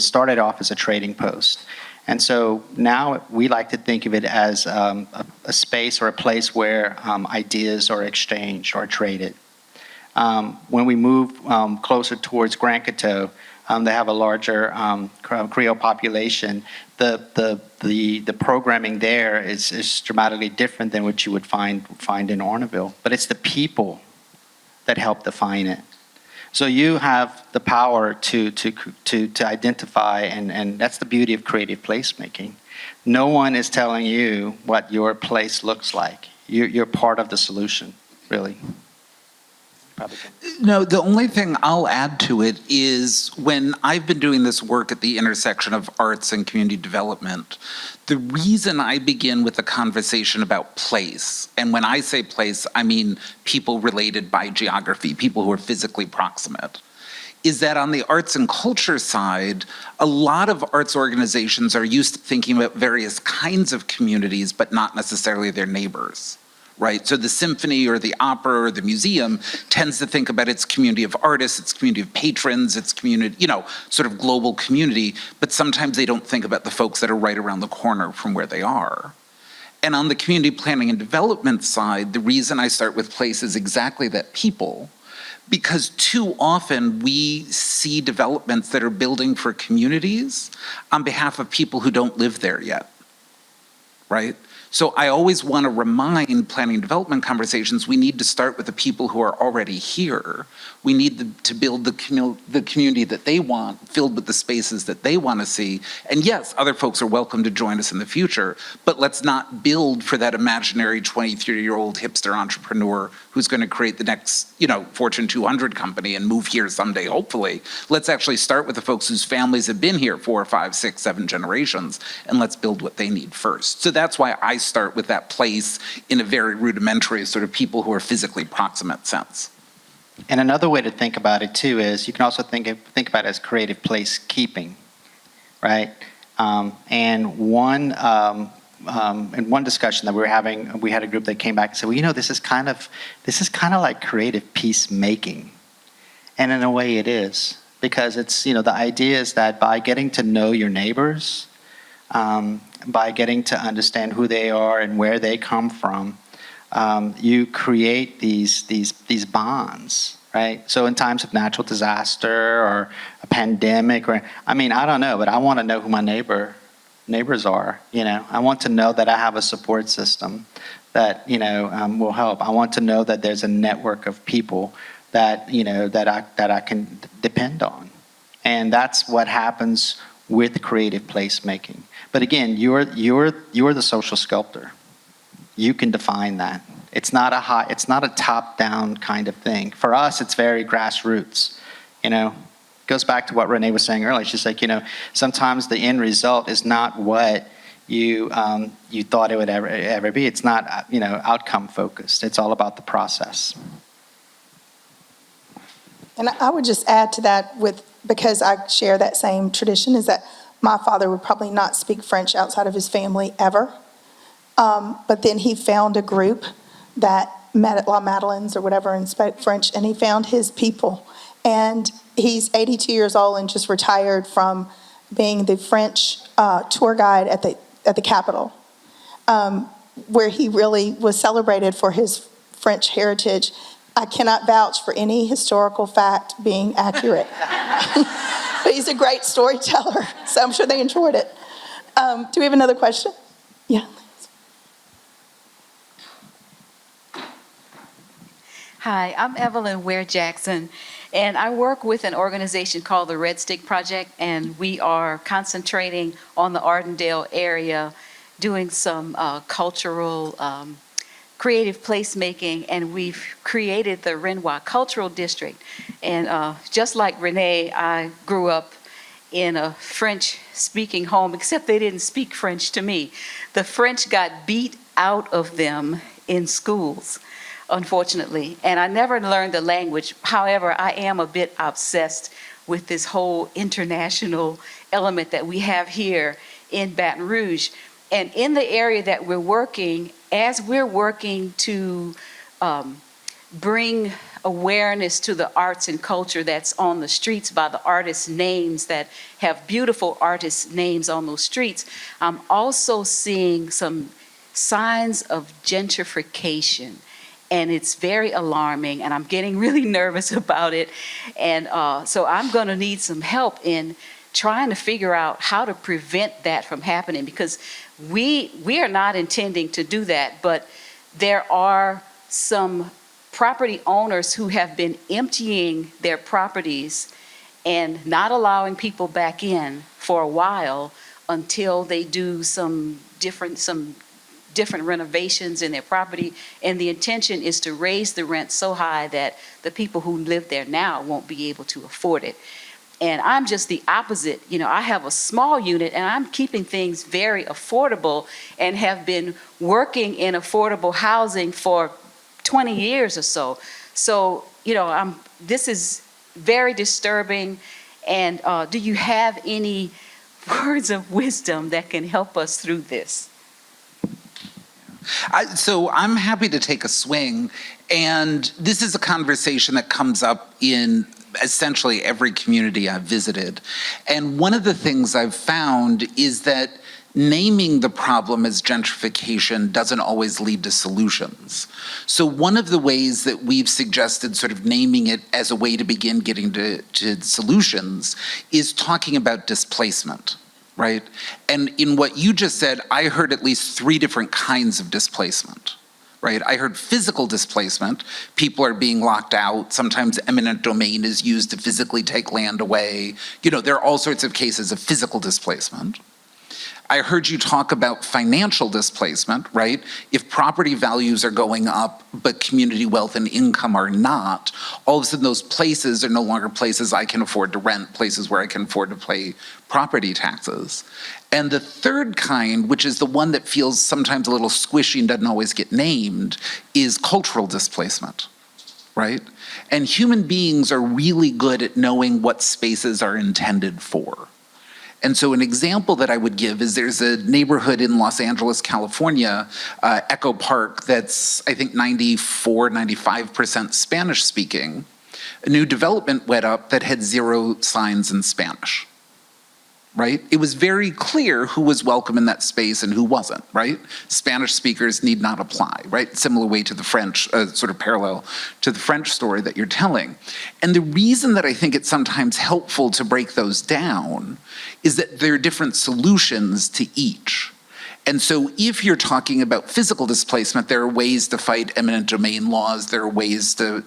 started off as a trading post. And so now we like to think of it as a space or a place where ideas are exchanged or traded. When we move closer towards Grand Coteau, they have a larger Creole population. The programming there is dramatically different than what you would find in Orneville. But it's the people that help define it. So you have the power to identify, and that's the beauty of creative placemaking. No one is telling you what your place looks like. You're part of the solution, really.
No, the only thing I'll add to it is when I've been doing this work at the intersection of arts and community development, the reason I begin with a conversation about place, and when I say place, I mean people related by geography, people who are physically proximate, is that on the arts and culture side, a lot of arts organizations are used to thinking about various kinds of communities, but not necessarily their neighbors. right? So the symphony or the opera or the museum tends to think about its community of artists, its community of patrons, its community, sort of global community, but sometimes they don't think about the folks that are right around the corner from where they are. And on the community planning and development side, the reason I start with place is exactly that, people. Because too often we see developments that are building for communities on behalf of people who don't live there yet, right? So I always want to remind planning and development conversations, we need to start with the people who are already here. We need to build the community that they want, filled with the spaces that they want to see. And yes, other folks are welcome to join us in the future, but let's not build for that imaginary 23-year-old hipster entrepreneur who's going to create the next, Fortune 200 company and move here someday, hopefully. Let's actually start with the folks whose families have been here 4, 5, 6, 7 generations, and let's build what they need first. So that's why I start with that place in a very rudimentary sort of people who are physically proximate sense.
And another way to think about it too is you can also think about it as creative place keeping, right? And one in one discussion that we were having, we had a group that came back and said, well, this is kind of like creative peacemaking, and in a way it is, because it's the idea is that by getting to know your neighbors, by getting to understand who they are and where they come from, you create these bonds, right? So in times of natural disaster or a pandemic, or I don't know, but I want to know who my neighbors are. I want to know that I have a support system that will help. I want to know that there's a network of people that that I can depend on, and that's what happens with creative placemaking. But again, you're the social sculptor. You can define that. It's not a top-down kind of thing. For us, it's very grassroots. It goes back to what Renee was saying earlier. She's like, sometimes the end result is not what you thought it would ever be. It's not outcome focused. It's all about the process.
And I would just add to that because I share that same tradition, is that my father would probably not speak French outside of his family ever. But then he found a group that met at La Madeleine's or whatever and spoke French, and he found his people. And he's 82 years old and just retired from being the French tour guide at the Capitol, where he really was celebrated for his French heritage. I cannot vouch for any historical fact being accurate. But he's a great storyteller, so I'm sure they enjoyed it. Do we have another question? Yeah.
Hi, I'm Evelyn Ware-Jackson, and I work with an organization called the Red Stick Project, and we are concentrating on the Ardendale area, doing some cultural creative placemaking, and we've created the Renoir Cultural District. And just like Renee, I grew up in a French-speaking home, except they didn't speak French to me. The French got beat out of them in schools, unfortunately, and I never learned the language. However, I am a bit obsessed with this whole international element that we have here in Baton Rouge. And in the area that we're working, as we're working to bring awareness to the arts and culture that's on the streets by the artists' names that have beautiful artists' names on those streets, I'm also seeing some signs of gentrification. And it's very alarming, and I'm getting really nervous about it. And so I'm going to need some help in trying to figure out how to prevent that from happening, because we are not intending to do that, but there are some property owners who have been emptying their properties and not allowing people back in for a while until they do some different renovations in their property, and the intention is to raise the rent so high that the people who live there now won't be able to afford it. And I'm just the opposite. I have a small unit and I'm keeping things very affordable and have been working in affordable housing for 20 years or so. So, this is very disturbing. And do you have any words of wisdom that can help us through this?
So I'm happy to take a swing, and this is a conversation that comes up in essentially every community I've visited. And one of the things I've found is that naming the problem as gentrification doesn't always lead to solutions. So one of the ways that we've suggested sort of naming it as a way to begin getting to solutions is talking about displacement, right? And in what you just said, I heard at least 3 different kinds of displacement, right? I heard physical displacement. People are being locked out. Sometimes eminent domain is used to physically take land away. You know, there are all sorts of cases of physical displacement. I heard you talk about financial displacement, right? If property values are going up, but community wealth and income are not, all of a sudden those places are no longer places I can afford to rent, places where I can afford to pay property taxes. And the third kind, which is the one that feels sometimes a little squishy and doesn't always get named, is cultural displacement, right? And human beings are really good at knowing what spaces are intended for. And so an example that I would give is there's a neighborhood in Los Angeles, California, Echo Park, that's I think 94, 95% Spanish speaking. A new development went up that had 0 signs in Spanish, right? It was very clear who was welcome in that space and who wasn't, right? Spanish speakers need not apply, right? Similar way to the French, sort of parallel to the French story that you're telling. And the reason that I think it's sometimes helpful to break those down is that there are different solutions to each. And so if you're talking about physical displacement, there are ways to fight eminent domain laws, there are ways to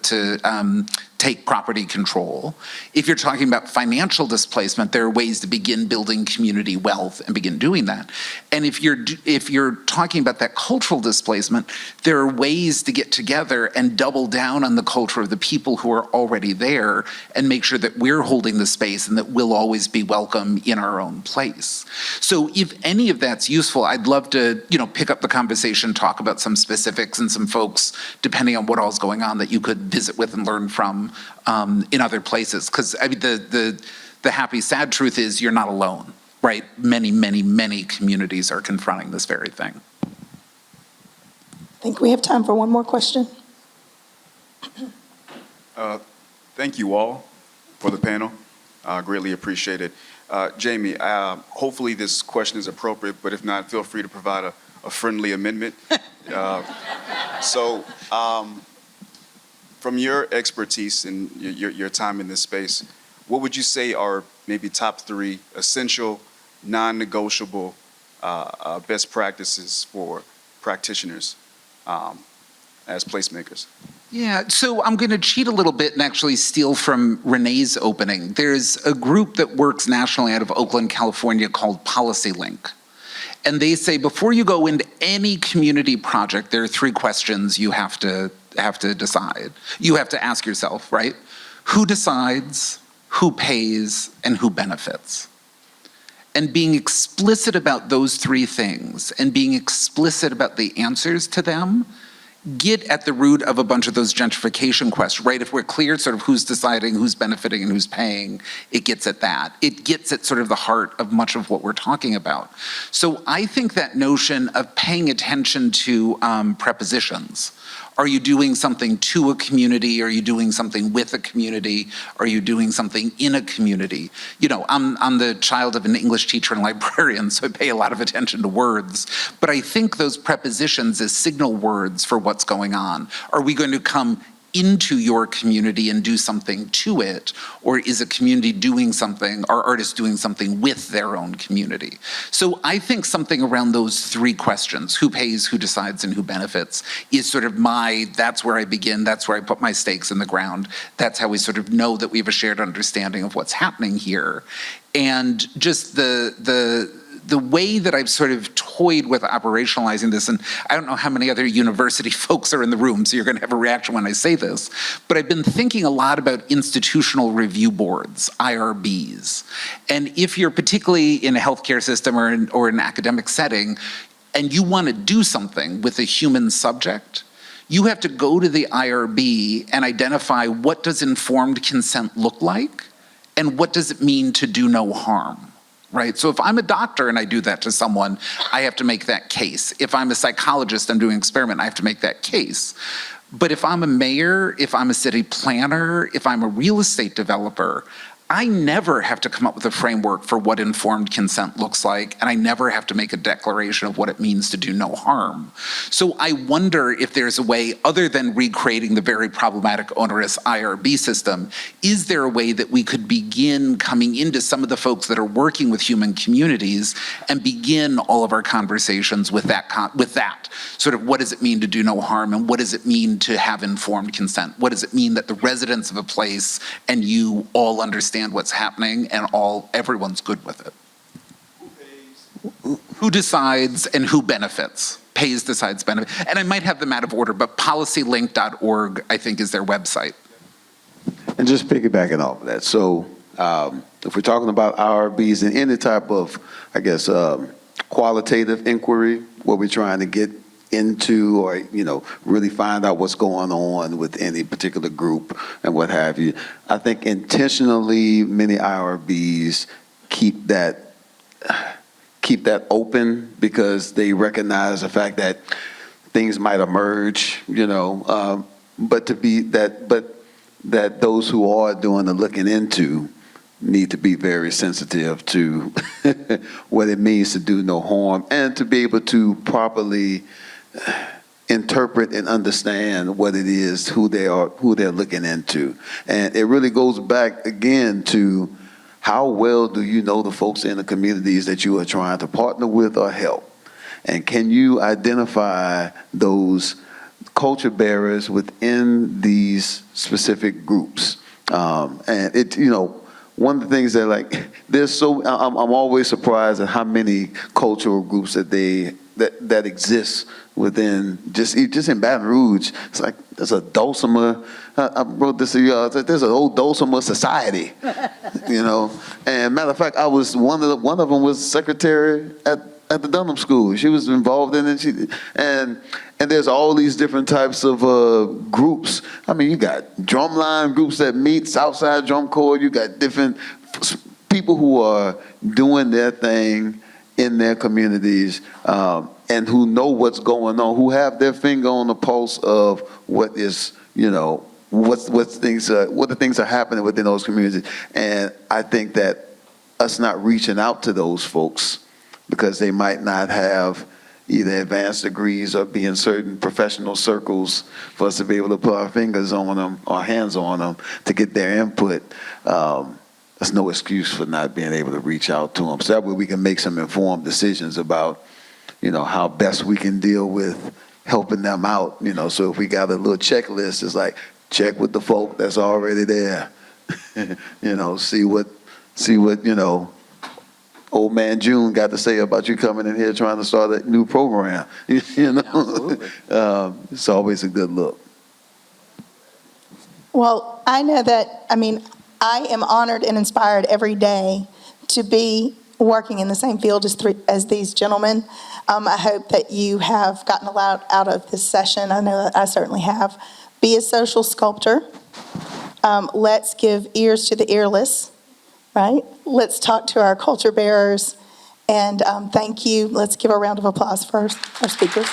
take property control. If you're talking about financial displacement, there are ways to begin building community wealth and begin doing that. And if you're talking about that cultural displacement, there are ways to get together and double down on the culture of the people who are already there and make sure that we're holding the space and that we'll always be welcome in our own place. So if any of that's useful, I'd love to, pick up the conversation, talk about some specifics and some folks, depending on what all's going on, that you could visit with and learn from in other places. Because I mean, the happy, sad truth is you're not alone, right? Many, many, many communities are confronting this very thing.
I think we have time for one more question.
Thank you all for the panel. Greatly appreciate it. Jamie, hopefully this question is appropriate, but if not, feel free to provide a friendly amendment. From your expertise and your time in this space, what would you say are maybe top 3 essential, non-negotiable best practices for practitioners as placemakers?
Yeah, so I'm going to cheat a little bit and actually steal from Renee's opening. There's a group that works nationally out of Oakland, California called Policy Link. And they say before you go into any community project, there are 3 questions you have to decide. You have to ask yourself, right? Who decides, who pays, and who benefits? And being explicit about those 3 things and being explicit about the answers to them get at the root of a bunch of those gentrification questions, right? If we're clear sort of who's deciding, who's benefiting, and who's paying, it gets at that. It gets at sort of the heart of much of what we're talking about. So I think that notion of paying attention to prepositions. Are you doing something to a community? Are you doing something with a community? Are you doing something in a community? I'm the child of an English teacher and librarian, so I pay a lot of attention to words. But I think those prepositions as signal words for what's going on. Are we going to come into your community and do something to it? Or is a community doing something, are artists doing something with their own community? So I think something around those 3 questions, who pays, who decides, and who benefits, is sort of that's where I begin, that's where I put my stakes in the ground. That's how we sort of know that we have a shared understanding of what's happening here. And just the way that I've sort of toyed with operationalizing this, and I don't know how many other university folks are in the room, so you're going to have a reaction when I say this, but I've been thinking a lot about institutional review boards, IRBs. And if you're particularly in a healthcare system or an academic setting, and you want to do something with a human subject, you have to go to the IRB and identify what does informed consent look like, and what does it mean to do no harm. right? So if I'm a doctor and I do that to someone, I have to make that case. If I'm a psychologist, I'm doing an experiment, I have to make that case. But if I'm a mayor, if I'm a city planner, if I'm a real estate developer, I never have to come up with a framework for what informed consent looks like, and I never have to make a declaration of what it means to do no harm. So I wonder if there's a way, other than recreating the very problematic onerous IRB system, is there a way that we could begin coming into some of the folks that are working with human communities and begin all of our conversations with that sort of, what does it mean to do no harm, and what does it mean to have informed consent? What does it mean that the residents of a place and you all understand what's happening and everyone's good with it? Who decides and who benefits? Pays, decides, benefits. And I might have them out of order, but policylink.org, I think, is their website.
And just piggybacking off of that, so if we're talking about IRBs and any type of, I guess, qualitative inquiry, where we're trying to get into or, really find out what's going on with any particular group and what have you, I think intentionally many IRBs keep that open because they recognize the fact that things might emerge, but that those who are doing the looking into need to be very sensitive to what it means to do no harm and to be able to properly interpret and understand what it is, who they're looking into. And it really goes back again to how well do you know the folks in the communities that you are trying to partner with or help? And can you identify those culture bearers within these specific groups? And one of the things that I'm always surprised at how many cultural groups that exist within just in Baton Rouge. It's like there's a dulcimer. I wrote this to you. There's an old dulcimer society, And matter of fact, I was one of them was secretary at the Dunham School. She was involved in it. And there's all these different types of groups. I mean, you got drumline groups that meet, Southside Drum Corps. You got different people who are doing their thing in their communities and who know what's going on, who have their finger on the pulse of what is, what the things are happening within those communities. And I think that us not reaching out to those folks because they might not have either advanced degrees or be in certain professional circles for us to be able to put our fingers on them, our hands on them to get their input. That's no excuse for not being able to reach out to them. So that way we can make some informed decisions about, how best we can deal with helping them out. So if we got a little checklist, it's like check with the folk that's already there. See what old man June got to say about you coming in here trying to start a new program. It's always a good look.
Well, I know that, I am honored and inspired every day to be working in the same field as these gentlemen. I hope that you have gotten a lot out of this session. I know that I certainly have. Be a social sculptor. Let's give ears to the earless, right? Let's talk to our culture bearers. And thank you. Let's give a round of applause for our speakers.